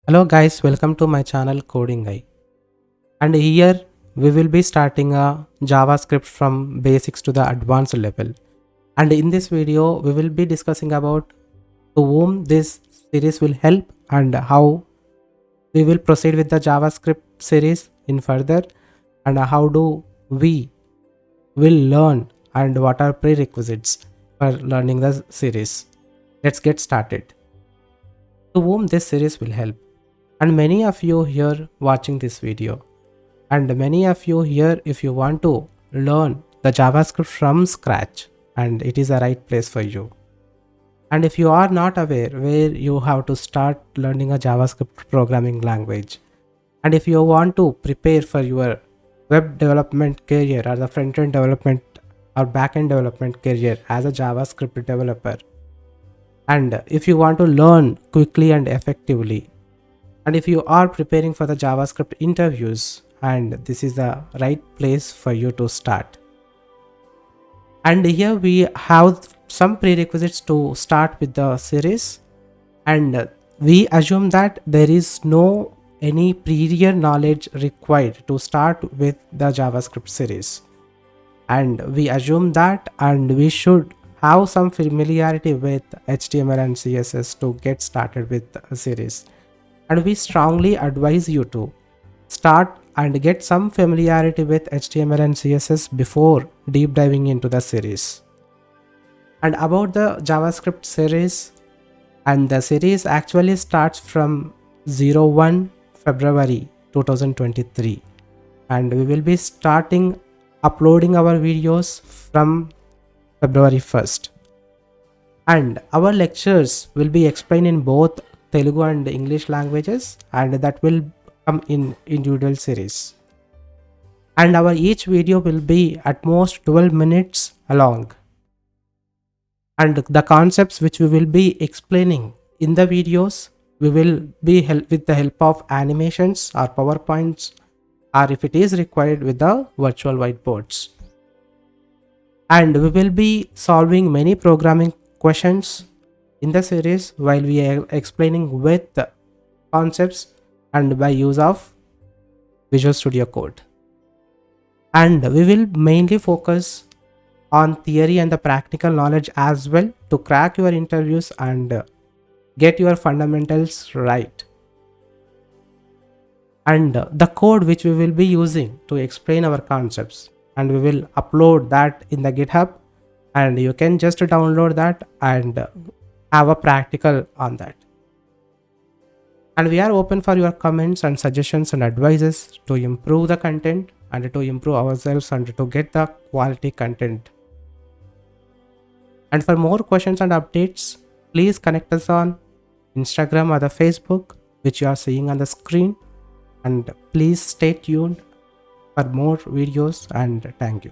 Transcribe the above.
Hello guys, welcome to my channel Coding Guy. And here we will be starting a JavaScript from basics to the advanced level. And in this video we will be discussing about to whom this series will help and how we will proceed with the JavaScript series in further, and how do we will learn and what are prerequisites for learning the series. Let's get started. To whom this series will help. And many of you here watching this video, and many of you here, if you want to learn the JavaScript from scratch, and it is the right place for you. And if you are not aware where you have to start learning a JavaScript programming language, and if you want to prepare for your web development career or the front-end development or back-end development career as a JavaScript developer, and if you want to learn quickly and effectively, and if you are preparing for the JavaScript interviews, and this is the right place for you to start. And here we have some prerequisites to start with the series, and we assume that there is no any prior knowledge required to start with the JavaScript series, and we assume that, and we should have some familiarity with HTML and CSS to get started with the series. And we strongly advise you to start and get some familiarity with HTML and CSS before deep diving into the series. And about the JavaScript series, and the series actually starts from 01 February 2023, and we will be starting uploading our videos from February 1st, and our lectures will be explained in both Telugu and English languages, and that will come in individual series. And our each video will be at most 12 minutes long, and the concepts which we will be explaining in the videos, we will be with the help of animations or PowerPoints, or if it is required, with the virtual whiteboards. And we will be solving many programming questions in the series while we are explaining with the concepts and by use of Visual Studio Code. And we will mainly focus on theory and the practical knowledge as well to crack your interviews and get your fundamentals right. And the code which we will be using to explain our concepts, and we will upload that in the GitHub, and you can just download that and have a practical on that. And we are open for your comments and suggestions and advices to improve the content and to improve ourselves and to get the quality content. And for more questions and updates, please connect us on Instagram or the Facebook, which you are seeing on the screen. And please stay tuned for more videos, and thank you.